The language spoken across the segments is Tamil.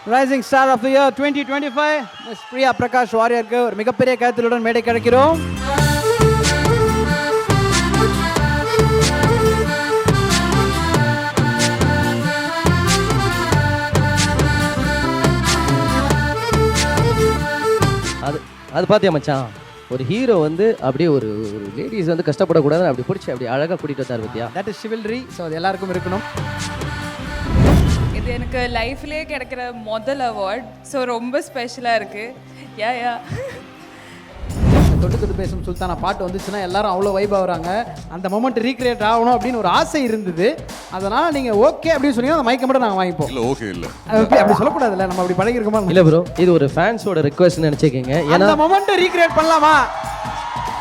Rising star of the year 2025 Miss Priya Prakash வாரியருக்கு ஒரு மிகப்பெரிய கருத்துடன் மேடை கிடைக்கிறோம். அது பார்த்தியா மச்சான், ஒரு ஹீரோ வந்து அப்படியே ஒரு லேடிஸ் வந்து கஷ்டப்படக்கூடாதுன்னு அப்படி பிடிச்சி அப்படி அழகாக கூட்டிகிட்டு வந்தார் பத்தியா. That is சிவில்ரி. ஸோ அது எல்லாருக்கும் இருக்கணும். இது எனக்கு லைஃப்லேயே கிடைக்கிற முதல் அவார்ட். ஸோ ரொம்ப ஸ்பெஷலாக இருக்குது. யா தொட்டு தொட்டு பேசும் சுல்தானா பாட்டு வந்துச்சுன்னா எல்லாரும் அவ்வளோ வைப் ஆகுறாங்க. அந்த மொமெண்ட் ரீக்ரியேட் ஆகணும் அப்படின்னு ஒரு ஆசை இருந்தது. அதனால் நீங்கள் ஓகே அப்படின்னு சொன்னீங்கன்னா அந்த மைக்கை மட்டும் நாங்கள் வாங்கிப்போம். இல்லை ஓகே இல்லை அப்படி சொல்லக்கூடாதுல்ல, நம்ம அப்படி பழகிருக்கோமா? இல்லை ப்ரோ, இது ஒரு ஃபேன்ஸோட ரிக்வெஸ்ட் நினச்சிக்கோங்க. ஏன்னா அந்த மொமெண்ட் ரீக்ரியேட் பண்ணலாமா?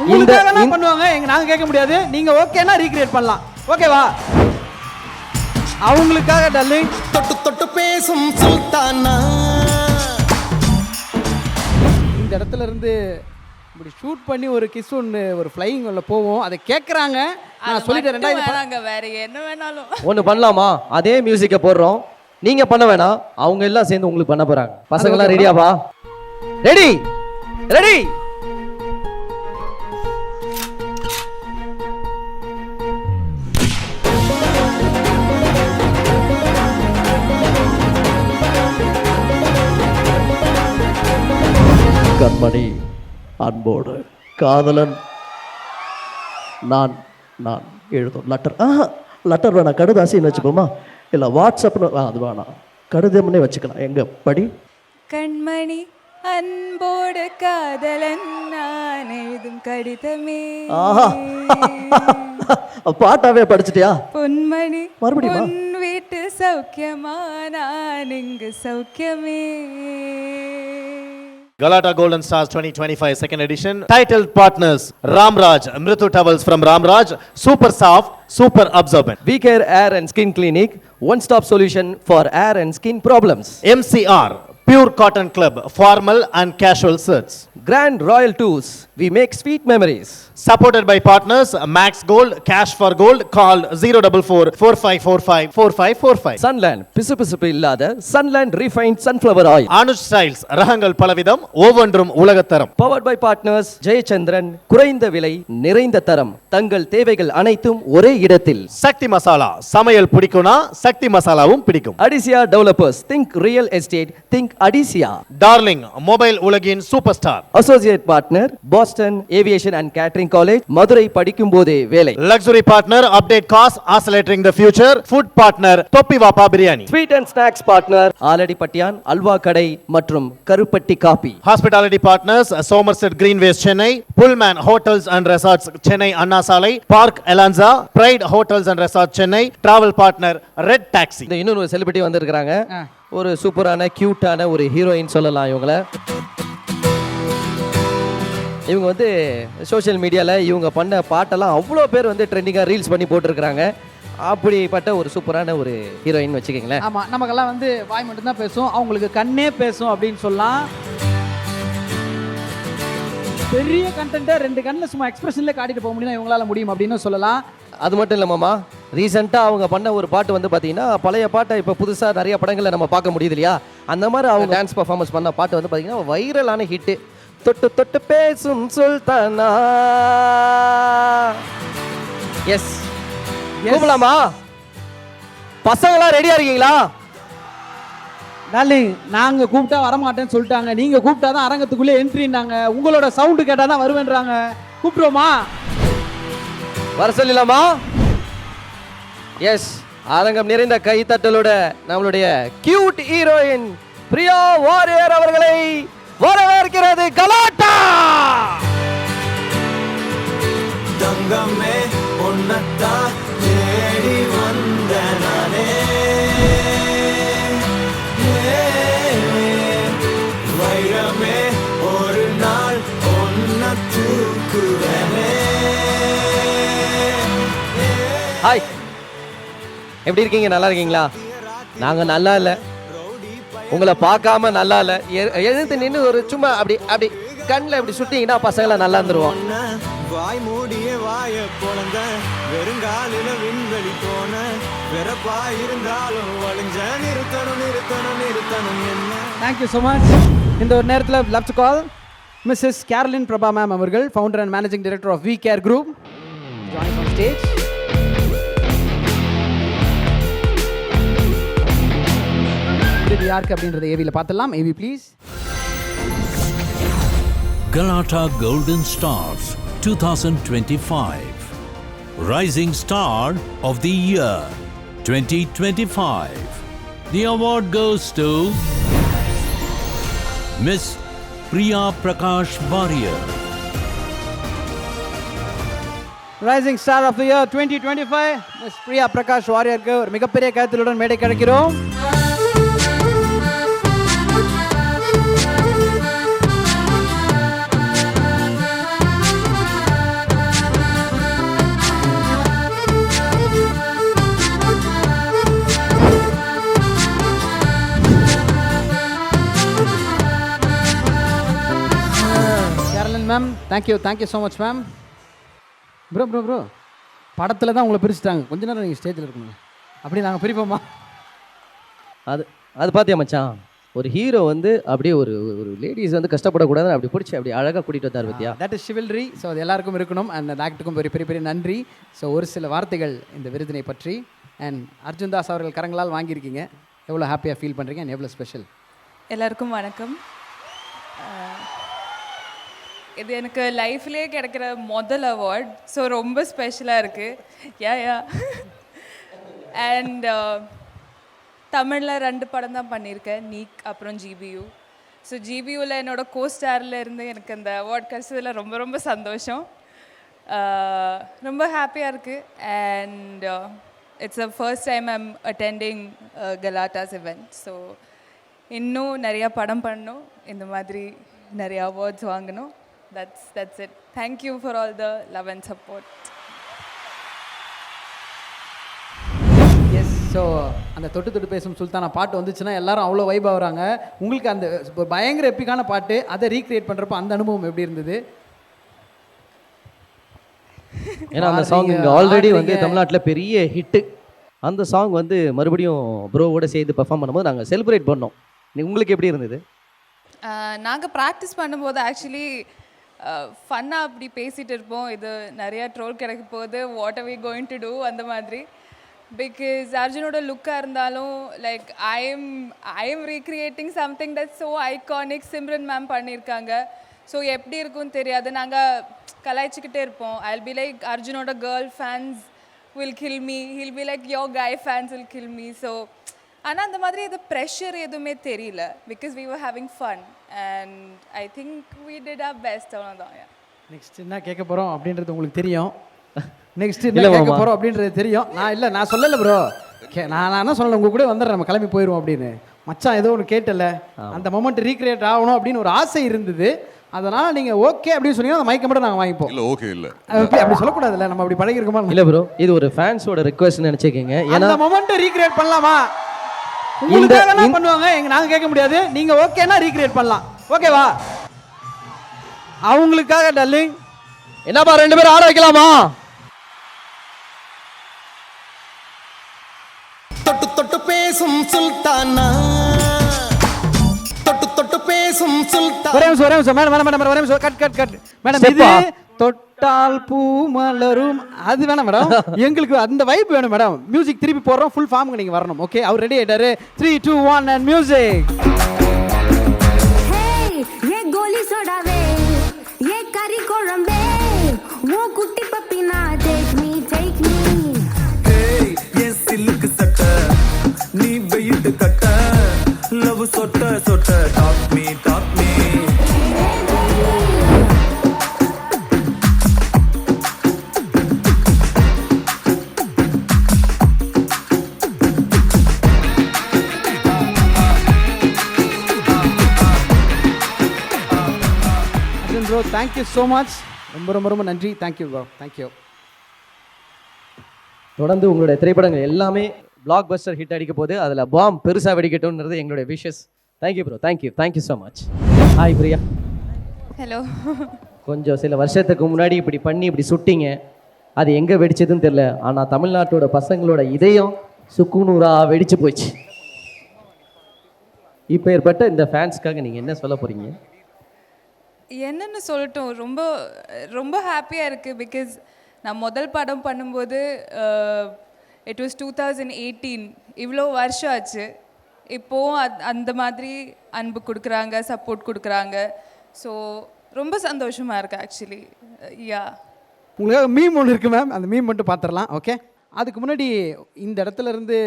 உங்களுக்காக பண்ணுவாங்க, நாங்கள் கேட்க முடியாது. நீங்கள் ஓகேனா ரீக்ரியேட் பண்ணலாம். ஓகேவா? அவங்களுக்காக டார்லிங். தொட்டு தொட்டு பேசும் சுல்தானா. இந்த இடத்துல இருந்து இப்படி ஷூட் பண்ணி ஒரு கிஸ் ஒன்று ஒரு ஃப்ளையிங் உள்ள போவோம். அதை கேட்குறாங்க. நான் சொல்லிட்டேன் ரெண்டாயிரம் வேற என்ன வேணாலும் ஒன்று பண்ணலாமா? அதே மியூசிக்கை போடுறோம், நீங்கள் பண்ண வேணாம், அவங்க எல்லாம் சேர்ந்து உங்களுக்கு பண்ண போகிறாங்க. பசங்களாம் ரெடியாப்பா? Ready ready. கண்மணி, அன்போடு காதலன் நான் நான் எழுதும் லெட்டர். லெட்டர் வேணாம், கடுதாசின்னு வச்சுப்போமா? இல்லை வாட்ஸ்அப்னு அது வேணாம், கடிதம்னே வச்சுக்கலாம். எங்க படி. கண்மணி, அன்போடு காதலன் நான் எழுதும் கடிதமே. பாட்டாவே படிச்சிட்டியா? பொன்மணி, மறுபடியும் உன் வீட்டு சௌக்கியமா, நான் இங்கு சௌக்கியமே. Galata Golden Stars 2025 second edition. Titled partners Ramraj, Mritu Towels from Ramraj, super soft, super absorbent. We Care Air and Skin Clinic, one stop solution for air and skin problems. MCR, Pure Cotton Club, formal and casual shirts. Grand Royal Tours, we make sweet memories. Supported by partners Max Gold, Cash for Gold. Call 044 4545 4545. Sunland, பிசுபிசுப்பு இல்லாத Sunland refined sunflower oil. Anuj Styles, ரகங்கள் பலவிதம், ஒவ்வொன்றும் உலகத்தரம். Powered by partners ஜெயச்சந்திரன், குறைந்த விலை நிறைந்த தரம், தங்கள் தேவைகள் அனைத்தும் ஒரே இடத்தில். சக்தி மசாலா, சமையல் பிடிக்கும்னா சக்தி மசாலாவும் பிடிக்கும். Adisia Developers, think real estate, think Adisia. Darling, mobile உலகின் super star. Associate partner Boston Aviation and Catering College, Madurai படிக்கும் போதே வேலை. Luxury partner Update Cars, accelerating the future. Food partner தொப்பி வாப்பா biryani. Sweet and snacks partner ஆலடிப்பட்டியான் halwa கடை மற்றும் கருப்பட்டி coffee. Hospitality partners Somerset Greenways Chennai, Pullman Hotels and Resorts Chennai Anna Salai, Park Elanza, Pride Hotels and Resorts Chennai. Travel partner Red Taxi. இந்த இன்னொரு செலிபிரிட்டி வந்திருக்காங்க. ஒரு சூப்பரான கியூட்டான ஒரு ஹீரோயின் சொல்லலாம் இவங்கள. இவங்க வந்து சோஷியல் மீடியாவில் இவங்க பண்ண பாட்டெல்லாம் அவ்வளோ பேர் வந்து ட்ரெண்டிங்காக ரீல்ஸ் பண்ணி போட்டிருக்கிறாங்க. அப்படிப்பட்ட ஒரு சூப்பரான ஒரு ஹீரோயின் வச்சுக்கிங்களேன். ஆமாம், நமக்கெல்லாம் வந்து வாய் மட்டும்தான் பேசும், அவங்களுக்கு கண்ணே பேசும் அப்படின்னு சொல்லலாம். பெரிய கண்டென்ட்டை 2 கண்ணில் சும்மா எக்ஸ்பிரஷன்லேயே காட்டிட்டு போக முடியும், இவங்களால முடியும் அப்படின்னு சொல்லலாம். அது மட்டும் இல்லை மாமா, ரீசெண்டாக அவங்க பண்ண ஒரு பாட்டு வந்து பார்த்தீங்கன்னா பழைய பாட்டை இப்போ புதுசாக நிறைய படங்களில் நம்ம பார்க்க முடியுது இல்லையா? அந்த மாதிரி அவங்க டான்ஸ் பர்ஃபார்மன்ஸ் பண்ண பாட்டு வந்து பார்த்தீங்கன்னா வைரலான ஹிட்டு. தொட்டு தொட்டு பேசும் சுல்தானா. எஸ், கூப்பிடலாமா? பசங்களாம் ரெடியா இருக்கீங்களா? டார்லிங், நாங்கள் கூப்பிட்டா வரமாட்டேன்னு சொல்லிட்டாங்க. நீங்கள் கூப்பிட்டா தான் அரங்கத்துக்குள்ளே என்ட்ரின்னாங்க. உங்களோட சவுண்டு கேட்டால் தான் வருவேன்றாங்க. கூப்பிடுவோமா? வர சொல்லலாமா? எஸ், அரங்கம் நிறைந்த கைத்தட்டலோட நம்மளுடைய கியூட் ஹீரோயின் பிரியா வாரியர் அவர்களை வரவேற்கிறது கலாட்டா. தங்கமே உன்னத்தா தேடி வந்த நானே, வைரமே ஒரு நாள் ஒன்ன தூக்குவேனே. ஹாய், எப்படி இருக்கீங்க? நல்லா இருக்கீங்களா? நாங்கள் நல்லா இல்லை, உங்களை பார்க்காம நல்லா இல்லை. எழுந்து நின்று ஒரு சும்மா அப்படி அப்படி கண்ணில் இப்படி சுட்டிங்கன்னா பசங்களாம் நல்லா இருந்துருவோம். வாய் மூடிய வாய பொழந்த வெறுங்காலில விண்வெளி போன வெறப்பா இருந்தாலும் வழிஞ்ச நிறுத்தணும் நிறுத்தணும் நிறுத்தணும் என்ன தேங்க்யூ ஸோ மச். இந்த ஒரு நேரத்தில் love to call Mrs Caroline Prabha ma'am அவர்கள், founder and managing director of V care group, join on stage. இது யாருக்கு அப்படின்றத ஏவியில் பார்த்துடலாம். AV please. Galata Golden Stars 2025 Rising Star of the Year 2025. The award goes to Miss Priya Prakash Warrior. Rising star of the year 2025 Miss Priya Prakash வாரியருக்கு ஒரு மிகப்பெரிய கருத்துடன் மேடை கிடைக்கிறோம். Caroline ma'am, thank you so much ma'am. Bro படத்தில் தான் உங்களை பிரிச்சுட்டாங்க, கொஞ்ச நேரம் நீங்கள் ஸ்டேஜில் இருக்கணும், அப்படி நாங்கள் பிரிப்போமா? அது பார்த்தியா மச்சான், ஒரு ஹீரோ வந்து அப்படியே ஒரு ஒரு லேடிஸ் வந்து கஷ்டப்படக்கூடாதுன்னு அப்படி பிடிச்சி அப்படி அழகாக கூட்டிகிட்டு வந்தார் பத்தியா. That is சிவில்ரி. ஸோ அது எல்லாருக்கும் இருக்கணும். அண்ட் அந்த ஆக்டுக்கும் பெரிய பெரிய பெரிய நன்றி. ஸோ ஒரு சில வார்த்தைகள் இந்த விருதினை பற்றி. அண்ட் அர்ஜுன் தாஸ் அவர்கள் கரங்களால் வாங்கியிருக்கீங்க, எவ்வளோ ஹாப்பியாக ஃபீல் பண்ணுறீங்க அண்ட் எவ்வளோ ஸ்பெஷல்? எல்லாருக்கும் வணக்கம். இது எனக்கு லைஃப்லேயே கிடைக்கிற முதல் அவார்ட். ஸோ ரொம்ப ஸ்பெஷலாக இருக்குது. யா அண்ட் தமிழில் 2 படம் தான் பண்ணியிருக்கேன், நீக் அப்புறம் ஜிபியூ. ஸோ ஜிபியூவில் என்னோட கோஸ்டாரில் இருந்து எனக்கு அந்த அவார்ட் கிடைச்சதில் ரொம்ப ரொம்ப சந்தோஷம். ரொம்ப ஹாப்பியாக இருக்குது. And it's a first time I'm attending Galatta's event. So இன்னும் நிறையா படம் பண்ணணும், இந்த மாதிரி நிறையா அவார்ட்ஸ் வாங்கணும். That's it. Thank you for all the love and support. Yes. So அந்த தொட்டு தொட்டு பேசும் சுல்தானா பாட்டு வந்துச்சுன்னா எல்லாரும் அவ்வளோ வைபாக வராங்க. உங்களுக்கு அந்த ஒரு பயங்கர எப்பிக்கான பாட்டு, அதை ரீக்ரியேட் பண்ணுறப்போ அந்த அனுபவம் எப்படி இருந்தது? ஏன்னா அந்த சாங் இங்கே ஆல்ரெடி வந்து தமிழ்நாட்டில் பெரிய ஹிட்டு. அந்த சாங் வந்து மறுபடியும் ப்ரோவோட சேர்ந்து பெர்ஃபார்ம் பண்ணும்போது நாங்கள் செலிப்ரேட் பண்ணோம். உங்களுக்கு எப்படி இருந்தது? நாங்கள் ப்ராக்டிஸ் பண்ணும்போது ஆக்சுவலி ஃபன்னாக அப்படி பேசிகிட்டு இருப்போம், இது நிறையா ட்ரோல் கிடைக்க போகுது, what are we going to do அந்த மாதிரி. பிகாஸ் அர்ஜுனோட லுக்காக இருந்தாலும் like I am recreating something that so iconic. Simran ma'am பண்ணியிருக்காங்க. ஸோ எப்படி இருக்கும்னு தெரியாது, நாங்கள் கலாய்ச்சிக்கிட்டே இருப்போம். ஐ வில் பி லைக் அர்ஜுனோட girl fans will kill me, he'll be like your guy fans will kill me. So ஆனால் அந்த மாதிரி இது ப்ரெஷர் எதுவுமே தெரியல, because we were having fun and I think we did our best. அவ்வளோதான். நெக்ஸ்ட் என்ன கேட்க போகிறோம் அப்படின்றது உங்களுக்கு தெரியும். நெக்ஸ்ட் என்ன கேட்க போகிறோம் அப்படின்றது தெரியும். நான் சொல்லலை ப்ரோ, நான் என்ன சொல்லலை, உங்கள் கூட வந்துடுறேன், நம்ம கிளம்பி போயிடுவோம் அப்படின்னு. மச்சான் ஏதோ ஒன்று கேட்டல, அந்த மொமெண்ட் ரீக்ரியேட் ஆகணும் அப்படின்னு ஒரு ஆசை இருந்தது. அதனால் நீங்கள் ஓகே அப்படின்னு சொன்னீங்கன்னா அந்த மைக்கை மட்டும் நாங்கள் வாங்கிப்போம். இல்லை ஓகே இல்லை அப்படி சொல்லக்கூடாதுல்ல, நம்ம அப்படி பழகிருக்கோமா? இல்லை ப்ரோ, இது ஒரு ஃபேன்ஸோட ரிக்வெஸ்ட்னு நினச்சிக்கோங்க. ஏன்னா அந்த மொமெண்ட்டை ரீக்ரியேட் பண்ணலாமா? உங்களுக்காக என்ன பண்ணுவாங்க, நாங்க கேட்க முடியாது. நீங்க ஓகேனா ரீக்ரியேட் பண்ணலாம், ஓகேவா? அவங்களுக்காக டார்லிங் என்னப்பா 2 பேரும் ஆட வைக்கலாமா? தொட்டு தொட்டு பேசும் சுல்தானா, தொட்டு தொட்டு பேசும் சுல்தான். ஒரே நிமிஷம் மேடம் கட் மேடம். இது தொட்டால் பூ மலரும் அது வேணாம் மேடம், எங்களுக்கு அந்த வைப் வேணும் மேடம். மியூசிக் திருப்பி போடுறோம், ஃபுல் ஃபார்முக்கு நீங்க வரணும். ஓகே, அவர் ரெடி ஆயிட்டாரு. 3 2 1 அண்ட் மியூசிக். ये गोली सोडावे, ये करी कोळंबे, वो कुट्टी पप्पीना, take me ஏய் என் சில்லுக்கு சட்ட, நீ வெயிட் கட்ட, லவ் சொட்ட சொட்ட, talk me bro, thank you so much. ரொம்ப நன்றி. Thank you bro, thank you. தொடர்ந்து உங்களுடைய திரைப்படங்கள் எல்லாமே பிளாக் பஸ்டர் ஹிட் அடிக்க போது, அதில் பாம் பெருசாக வெடிக்கட்டும்ன்றது எங்களுடைய wishes. Thank you bro, thank you so much. Hi Priya. Hello. கொஞ்சம் சில வருஷத்துக்கு முன்னாடி இப்படி பண்ணி இப்படி சுட்டிங்க, அது எங்கே வெடிச்சதுன்னு தெரியல. ஆனால் தமிழ்நாட்டோட பசங்களோட இதயம் சுக்குநூறாக வெடிச்சு போச்சு. இப்போ ஏற்பட்ட இந்த ஃபேன்ஸ்க்காக நீங்கள் என்ன சொல்ல போகிறீங்க? என்னென்னு சொல்லட்டும், ரொம்ப ரொம்ப ஹாப்பியாக இருக்குது. பிகாஸ் நான் முதல் படம் பண்ணும்போது இட் வாஸ் 2018. இவ்வளோ வருஷம் ஆச்சு. இப்போது அந்த மாதிரி அன்பு கொடுக்குறாங்க, சப்போர்ட் கொடுக்குறாங்க. ஸோ ரொம்ப சந்தோஷமாக இருக்குது ஆக்சுவலி. யா, உங்களுக்கு மீம் ஒன்று இருக்குது மேம், அந்த மீம் மட்டும் பார்த்துடலாம். ஓகே, அதுக்கு முன்னாடி இந்த இடத்துல இருந்து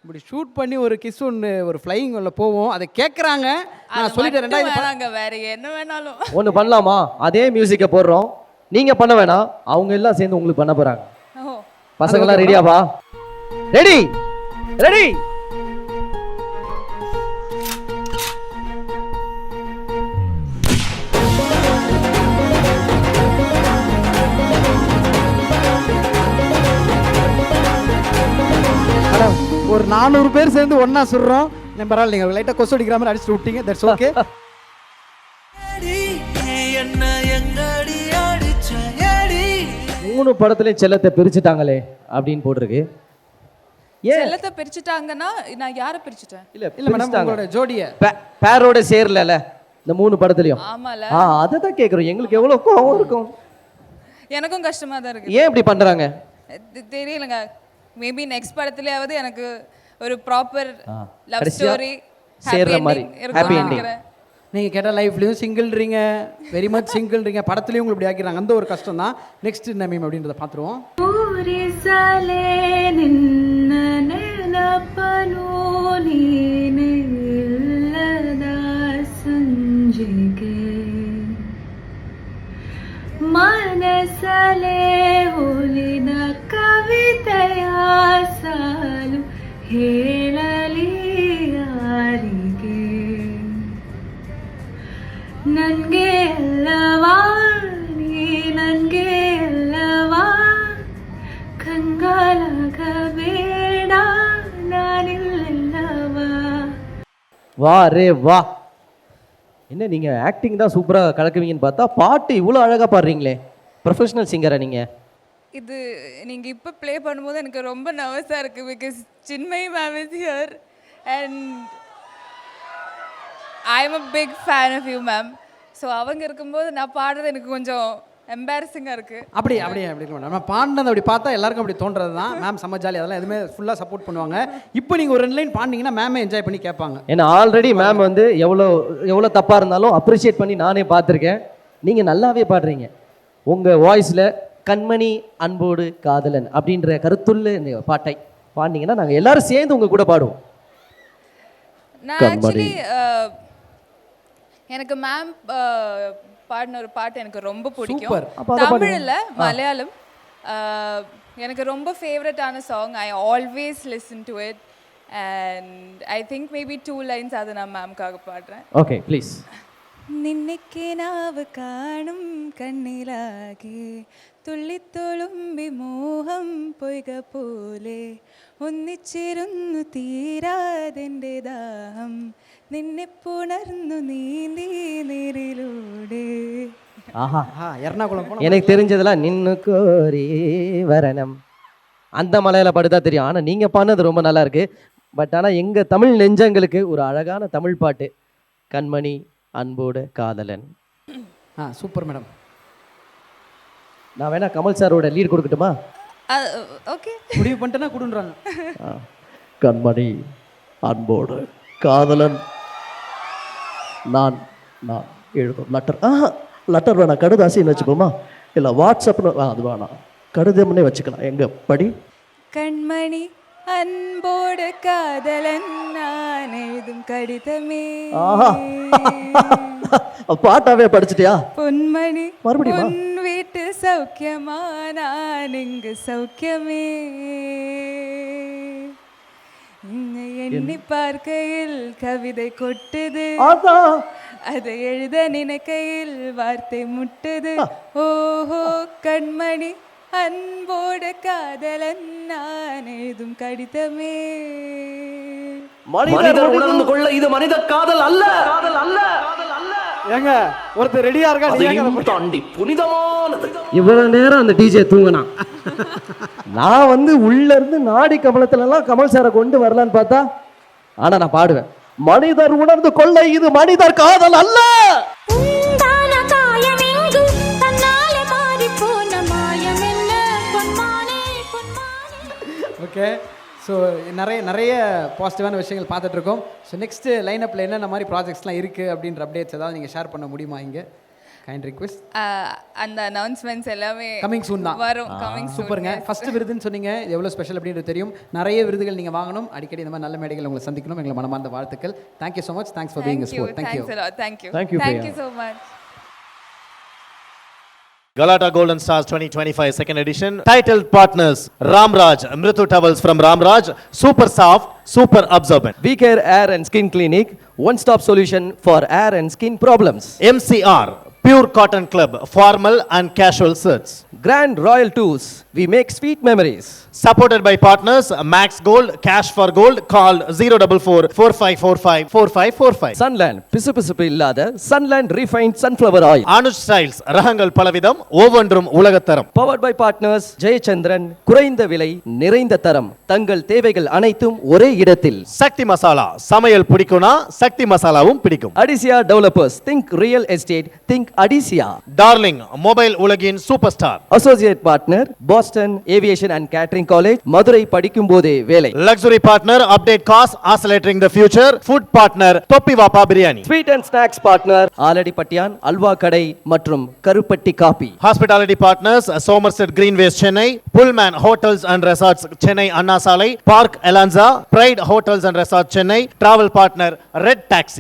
இப்படி ஷூட் பண்ணி ஒரு கிஸ் ஒன்று, ஒரு ஃப்ளையிங் ஒன்று போவோம். அதை கேட்குறாங்க. நான் சொல்லிட்டேன், ரெண்டாயிரம் வேணாங்க, வேறு என்ன வேணாலும் ஒன்று பண்ணலாமா? அதே மியூசிக்கை போடுறோம், நீங்கள் பண்ண வேணாம், அவங்க எல்லாம் சேர்ந்து உங்களுக்கு பண்ண போகிறாங்க. ஓ, பசங்களாம் ரெடியாப்பா? Ready ready. மேடம், ஒரு 400 பேர் சேர்ந்து ஒன்றா சுடுறோம். நான் பரவாயில்ல, நீங்கள் லைட்டாக கொசு அடிக்கிற மாதிரி அடிச்சுட்டு விட்டீங்க. That's okay. மூணு படத்துலையும் செல்லத்தை பிரிச்சுட்டாங்களே அப்படின்னு போட்டிருக்கு. ஏன் செல்லத்தை பிரிச்சுட்டாங்கன்னா நான் யாரை பிரிச்சுட்டேன்? இல்ல இல்லை மேடம், உங்களோட ஜோடியை பேரோட சேரல இந்த மூணு படத்துலையும். ஆமால, அதை தான் கேட்குறோம். எங்களுக்கு எவ்வளோ கோவம் இருக்கும். எனக்கும் கஷ்டமாக தான் இருக்குது. ஏன் இப்படி பண்ணுறாங்க தெரியலங்க. மேபி நெக்ஸ்ட் படத்துலயாவது எனக்கு ஒரு ப்ராப்பர் லவ் கடைசியா ஸ்டோரி சேர்ற மாதிரி happy ending. நீங்கள் கேட்டால் லைஃப்லையும் சிங்கிள்றீங்க, வெரி மச் சிங்கிள்றீங்க, படத்துலையும் உங்களுக்கு இப்படி ஆக்கிறாங்க. அந்த ஒரு கஷ்டம் தான். நெக்ஸ்ட் என்ன மீம் அப்படின்றத பார்த்துருவோம். ಮನಸಲೇ ಹೋಲಿನ ಕವಿತೆಯ ಸಾಲು ಹೇಳಲಿ ಯಾರಿಗೆ ನನ್ಗೆ ಅಲ್ಲವಾ ನೀ ನನ್ಗೆ ಅಲ್ಲವಾ ಕಂಗಾಲಾಗಬೇಡ ನಾನಿಲ್ಲವಾ. வா ரே வா. என்ன நீங்கள் ஆக்டிங் தான் சூப்பராக கலக்குவீங்கன்னு பார்த்தா பாட்டு இவ்வளோ அழகாக பாடுறீங்களே. ப்ரொஃபஷனல் சிங்கரா நீங்கள்? இது நீங்க இப்ப ப்ளே பண்ணும்போது எனக்கு ரொம்ப நர்வஸா இருக்கு. Because Chinmayi ma'am is here and I am a big fan of you ma'am. So அவங்க இருக்கும்போது நான் பாடுறது எனக்கு கொஞ்சம் எம்பாரசிங்காக இருக்கு. அப்படி நம்ம பாடினது அப்படி பார்த்தா எல்லாருக்கும் அப்படி தோன்றது தான். மேம் செம்ம ஜாலி, அதெல்லாம் எதுவுமே ஃபுல்லாக சப்போர்ட் பண்ணுவாங்க. இப்போ நீங்கள் ஒரு 2 லைன் பாடினீங்கன்னா மேமே என்ஜாய் பண்ணி கேட்பாங்க. ஏன்னா ஆல்ரெடி மேம் வந்து எவ்வளோ தப்பாக இருந்தாலும் அப்ரிஷியேட் பண்ணி நானே பார்த்துருக்கேன். நீங்கள் நல்லாவே பாடுறீங்க. உங்கள் வாய்ஸில் கண்மணி அன்போடு காதலன் அப்படின்ற கருத்துள்ள இந்த பாட்டை பாடினீங்கன்னா நாங்கள் எல்லாரும் சேர்ந்து உங்கள் கூட பாடுவோம். நான் ஆக்சுவலி எனக்கு மேம் பாடின ஒரு பாட்டு எனக்கு ரொம்ப பிடிக்கும். தமிழில் மலையாளம் எனக்கு ரொம்ப ஃபேவரட்டான song. I always listen to it and I think maybe 2 lines அதை நான் மேம்காக பாடுறேன். Okay please. നിന്നയ്ക്ക് നാവ് കാണും കണ്ണിലാകെ തുള്ളിത്തുളുമ്പി മോഹം പൊയ്ക പോലെ ഒന്നിച്ചിരുന്നു തീരാതെൻ്റെ ദാഹം നിന്നെ പുണർന്നു നീന്തി നീരിലൂടെ. ஆஹா, எர்ணாகுளம் போன எனக்கு தெரிஞ்சதெல்லாம் நின்னு கோரி வரணம் அந்த மலையாள பாட்டு தான் தெரியும். ஆனால் நீங்கள் பாடினது ரொம்ப நல்லா இருக்கு. பட் ஆனால் எங்கள் தமிழ் நெஞ்சங்களுக்கு ஒரு அழகான தமிழ் பாட்டு கண்மணி அன்போடு காதலன். Super madam. நான் வேணா கமல் சாரோட லீட் கொடுக்கட்டுமா? ஓகே, முடிவு பண்ணிட்டேன்னா கொடுன்றாங்க. கண்மணி அன்போடு காதலன் நான் நான் எழுதும் லெட்டர். லெட்டர் வேணாம், கடுதாசின்னு வச்சுப்போமா? இல்லை வாட்ஸ்அப்னு அது வேணாம், கடிதம்னே வச்சுக்கலாம். எங்க படி. கண்மணி அன்போடு காதலன் நான் எழுதும் கடிதமே. பாட்டாவே படிச்சிட்டியா? பொன்மணி மறுபடியும் உன் வீட்டு சௌக்கியமா நான் இங்கு சௌக்கியமே. எண்ணி பார்க்கையில் கவிதை கொட்டுது, அதை எழுத நினைக்கையில் வார்த்தை முட்டுது. ஓஹோ கண்மணி அன்போடு காதலன் நான் எழுதும் கடிதமே. மனிதர் உணர்ந்து கொள்ள இது மனித காதல் அல்ல, காதல் அல்ல. ஏங்க ஒருத்தர் ரெடியா இருக்கா? தாண்டி புனிதமானது. இவ்வளவு நேரம் அந்த டிஜே தூங்கினான். நான் வந்து உள்ள இருந்து நாடி கமலத்துல எல்லாம் கமல் சாரை கொண்டு வரலான்னு பார்த்தா, ஆனா நான் பாடுவேன். மனிதர் உணர்ந்து கொள்ள இது மனிதர் காதல் அல்ல. உண்டான காயமெங்கு தன்னாலே மாறிப் போன மாயம் என்ன பொன்மானே பொன்மானே. ஓகே, ஸோ நிறைய பாசிட்டிவான விஷயங்கள் பார்த்துட்டு இருக்கோம். ஸோ நெக்ஸ்ட் லைனப்பில் என்னென்ன மாதிரி ப்ராஜெக்ட்ஸ்லாம் இருக்குது அப்படின்ற அப்டேட்ஸ் ஏதாவது நீங்கள் ஷேர் பண்ண முடியுமா இங்கே? Kind request. அந்த அனௌன்ஸ்மெண்ட்ஸ் எல்லாமே கமிங் சூன் தான் வரும். கமிங் சூப்பருங்க. ஃபர்ஸ்ட் விருதுன்னு சொன்னீங்க, இது எவ்வளோ ஸ்பெஷல் அப்படின்றது தெரியும். நிறைய விருதுகள் நீங்கள் வாங்கணும், அடிக்கடி இந்த மாதிரி நல்ல மேடைகள் உங்களை சந்திக்கணும். எங்களை மனமார்ந்த வாழ்த்துக்கள். Thank you so much. Thanks for being sport. Thank you. Thank you so much. Galata Golden Stars 2025 second edition. Titled partners Ramraj, Mritu Towels from Ramraj, super soft, super absorbent. We Care Hair and Skin Clinic, one-stop solution for hair and skin problems. MCR, Pure Cotton Club, formal and casual shirts. Grand Royal Tours, we make sweet memories. Supported by partners Max Gold, Cash for Gold, call 044 4545 4545. Sunland, பிசுபிசுப்பு இல்லாத Sunland refined sunflower oil. Anuj Styles, ரகங்கள் பலவிதம், ஒவ்வொன்றும் உலகத்தரம். Powered by partners ஜெயச்சந்திரன், குறைந்த விலை நிறைந்த தரம், தங்கள் தேவைகள் அனைத்தும் ஒரே இடத்தில். சக்தி மசாலா, சமையல் பிடிக்கும்னா சக்தி மசாலாவும் பிடிக்கும். Adisia Developers, think real estate, think Adisia. Darling, mobile உலகின் super star. Associate partner Boston Aviation and Catering College, Madurai படிக்கும் போதே வேலை. Luxury partner, update cost, accelerating the future. Food partner, தொப்பி வாப்பா biryani. Sweet and snacks partner ஆலடிப்பட்டியான் halwa கடை மற்றும் கருப்பட்டி coffee. Hospitality partners, Somerset Greenways, Chennai. Pullman Hotels and Resorts, Chennai Anna Salai. Park Elanza, Pride Hotels and Resorts, Chennai. Travel partner, Red Taxi.